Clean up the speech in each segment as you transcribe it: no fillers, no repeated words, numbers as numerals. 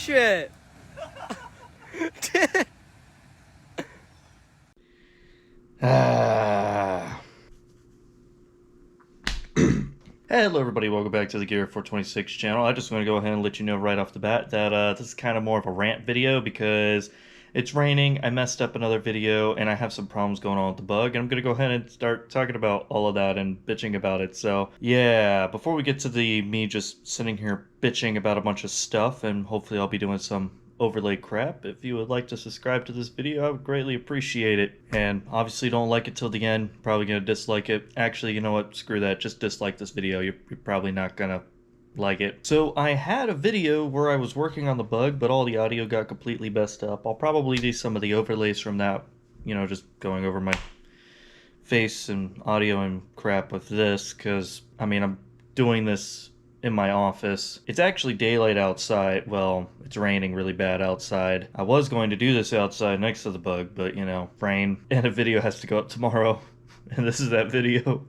shit. Ah. Hello everybody, welcome back to the Gear 426 channel. I just want to go ahead and let you know right off the bat that this is kind of more of a rant video because it's raining, I messed up another video, and I have some problems going on with the bug, and I'm going to go ahead and start talking about all of that and bitching about it. So yeah, before we get to me just sitting here bitching about a bunch of stuff, and hopefully I'll be doing some overlay crap, if you would like to subscribe to this video, I would greatly appreciate it. And obviously don't like it till the end, probably gonna dislike it. Actually, you know what, screw that, just dislike this video, you're probably not gonna like it. So I had a video where I was working on the bug, but all the audio got completely messed up. I'll probably do some of the overlays from that, you know, just going over my face and audio and crap with this, because I mean, I'm doing this in my office. It's actually daylight outside. Well, it's raining really bad outside. I was going to do this outside next to the bug, but you know, rain, and a video has to go up tomorrow, and this is that video.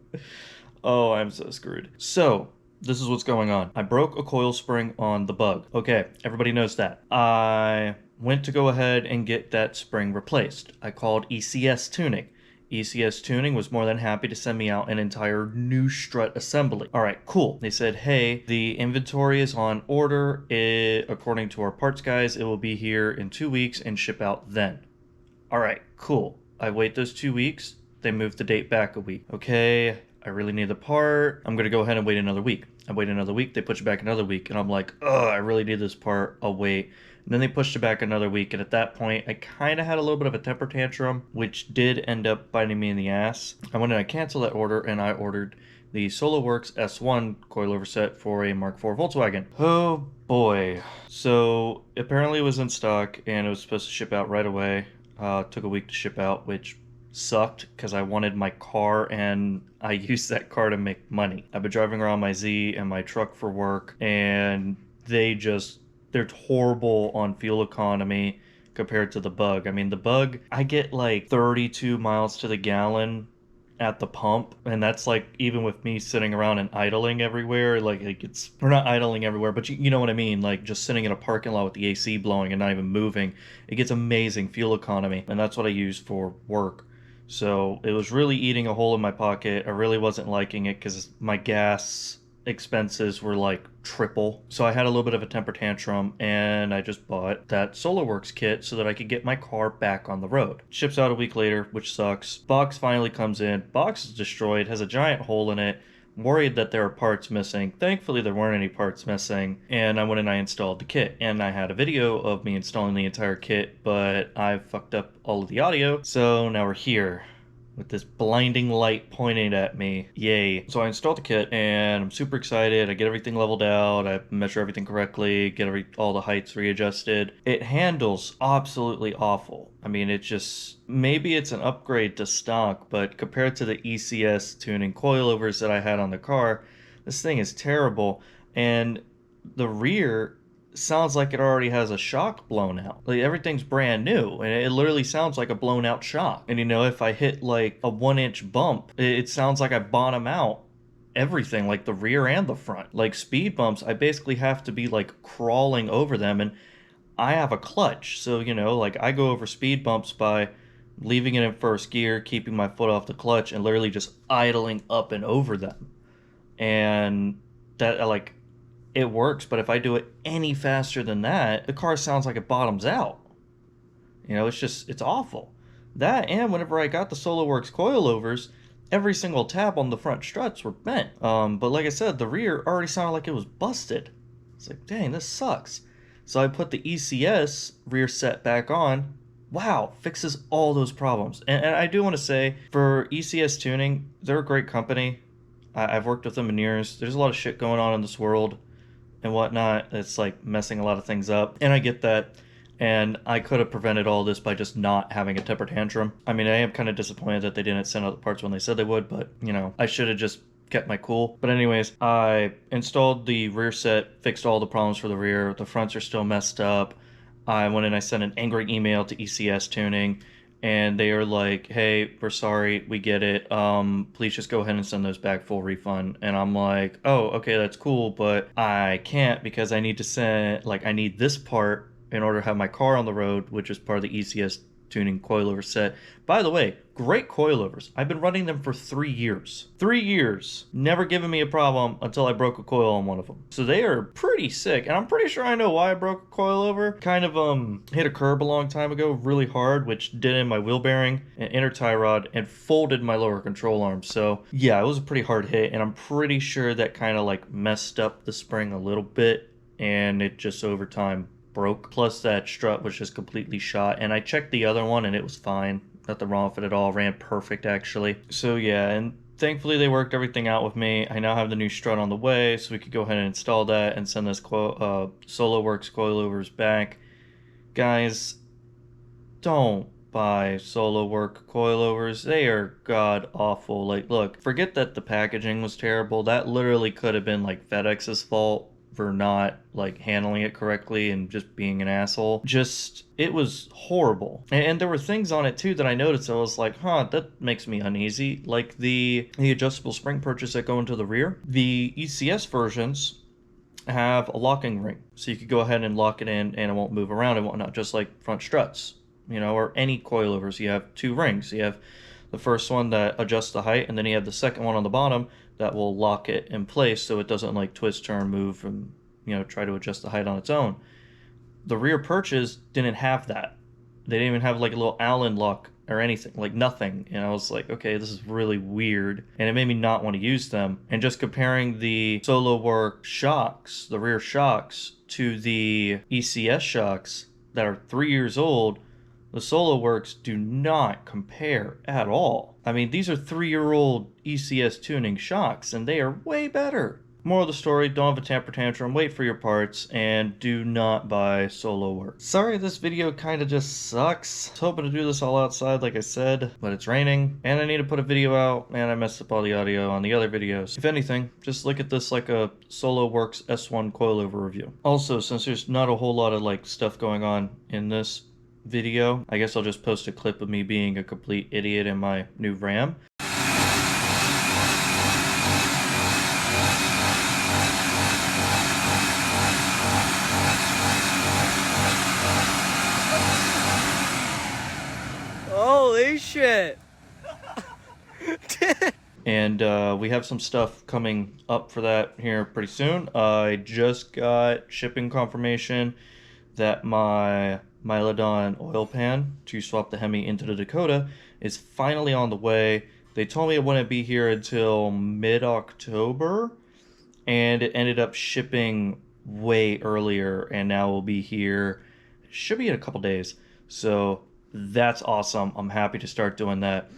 Oh, I'm so screwed. So, this is what's going on. I broke a coil spring on the bug. Okay, everybody knows that. I went to go ahead and get that spring replaced. I called ECS Tuning. ECS Tuning was more than happy to send me out an entire new strut assembly. All right, cool. They said, hey, the inventory is on order. According to our parts guys, it will be here in 2 weeks and ship out then. All right, cool. I wait those 2 weeks. They move the date back a week. Okay, I really need the part. I'm gonna go ahead and wait another week. I wait another week, they push it back another week, and I'm like, ugh, I really need this part. I'll wait. And then they pushed it back another week, and at that point, I kind of had a little bit of a temper tantrum, which did end up biting me in the ass. I went and I canceled that order, and I ordered the Soloworks S1 coilover set for a Mark IV Volkswagen. Oh boy. So apparently it was in stock, and it was supposed to ship out right away. Took a week to ship out, which sucked because I wanted my car and I used that car to make money. I've been driving around my Z and my truck for work, and they're horrible on fuel economy compared to the bug. I mean, the bug, I get like 32 miles to the gallon at the pump, and that's like even with me sitting around and idling everywhere. Like it's, we're not idling everywhere, but you know what I mean, like just sitting in a parking lot with the AC blowing and not even moving. It gets amazing fuel economy, and that's what I use for work. So it was really eating a hole in my pocket. I really wasn't liking it because my gas expenses were like triple. So I had a little bit of a temper tantrum, and I just bought that SolarWorks kit so that I could get my car back on the road. Ships out a week later, which sucks. Box finally comes in. Box is destroyed, has a giant hole in it. I'm worried that there are parts missing. Thankfully there weren't any parts missing, and I went and I installed the kit. And I had a video of me installing the entire kit, but I fucked up all of the audio, so now we're here with this blinding light pointing at me. Yay. So I installed the kit, and I'm super excited. I get everything leveled out, I measure everything correctly, get all the heights readjusted. It handles absolutely awful. I mean, it just, maybe it's an upgrade to stock, but compared to the ECS tuning coilovers that I had on the car, this thing is terrible. And the rear sounds like it already has a shock blown out. Like everything's brand new, and it literally sounds like a blown out shock. And you know, if I hit like a 1-inch bump, it sounds like I bottom out everything, like the rear and the front. Like speed bumps, I basically have to be like crawling over them, and I have a clutch, so you know, like I go over speed bumps by leaving it in first gear, keeping my foot off the clutch, and literally just idling up and over them. And that, like, it works, but if I do it any faster than that, the car sounds like it bottoms out. You know, it's awful. That, and whenever I got the SolarWorks coilovers, every single tab on the front struts were bent. But like I said, the rear already sounded like it was busted. It's like, dang, this sucks. So I put the ECS rear set back on. Wow, fixes all those problems. And I do want to say, for ECS Tuning, they're a great company. I've worked with them in years. There's a lot of shit going on in this world and whatnot. It's like messing a lot of things up, and I get that, and I could have prevented all this by just not having a temper tantrum. I mean, I am kind of disappointed that they didn't send out the parts when they said they would, but you know, I should have just kept my cool. But anyways, I installed the rear set, fixed all the problems for the rear. The fronts are still messed up. I went and I sent an angry email to ECS Tuning, and they are like, hey, we're sorry, we get it, please just go ahead and send those back, full refund. And I'm like, oh, okay, that's cool, but I can't, because I need to send, like, I need this part in order to have my car on the road, which is part of the ECS tuning coilover set. By the way, great coilovers. I've been running them for 3 years. 3 years. Never given me a problem until I broke a coil on one of them. So they are pretty sick, and I'm pretty sure I know why I broke a coilover. Kind of hit a curb a long time ago really hard, which did in my wheel bearing and inner tie rod and folded my lower control arm. So yeah, it was a pretty hard hit, and I'm pretty sure that kind of like messed up the spring a little bit, and it just over time broke. Plus that strut was just completely shot, and I checked the other one and it was fine. Nothing wrong with it at all. Ran perfect actually. So yeah, and thankfully they worked everything out with me. I now have the new strut on the way, so we could go ahead and install that and send this Solo Works coilovers back. Guys, don't buy Solo Work coilovers. They are god awful. Like, look, forget that the packaging was terrible. That literally could have been like FedEx's fault for not like handling it correctly and just being an asshole. Just, it was horrible. And there were things on it too that I noticed. I was like, huh, that makes me uneasy. Like the adjustable spring purchase that go into the rear. The ECS versions have a locking ring, so you could go ahead and lock it in and it won't move around and whatnot, just like front struts, you know, or any coilovers. You have 2 rings. You have the first one that adjusts the height, and then you have the second one on the bottom that will lock it in place so it doesn't like twist, turn, move, and, you know, try to adjust the height on its own. The rear purchase didn't have that. They didn't even have like a little Allen lock or anything, like nothing. And I was like, okay, this is really weird. And it made me not want to use them. And just comparing the Solo Work shocks, the rear shocks, to the ECS shocks that are 3 years old, the Solo Works do not compare at all. I mean, these are 3-year-old ECS tuning shocks, and they are way better. Moral of the story, don't have a temper tantrum, wait for your parts, and do not buy Solo Works. Sorry this video kind of just sucks. I was hoping to do this all outside like I said, but it's raining, and I need to put a video out, and I messed up all the audio on the other videos. If anything, just look at this like a Solo Works S1 coilover review. Also, since there's not a whole lot of like stuff going on in this video, I guess I'll just post a clip of me being a complete idiot in my new Ram. Holy shit! And we have some stuff coming up for that here pretty soon. I just got shipping confirmation that my Mylodon oil pan to swap the Hemi into the Dakota is finally on the way. They told me it wouldn't be here until mid-October, and it ended up shipping way earlier, and now will be here. It should be in a couple days. So that's awesome. I'm happy to start doing that.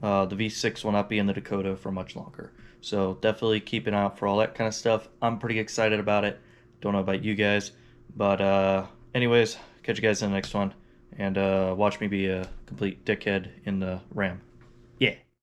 The V6 will not be in the Dakota for much longer. So definitely keep an eye out for all that kind of stuff. I'm pretty excited about it. Don't know about you guys. But anyways, catch you guys in the next one. And watch me be a complete dickhead in the Ram.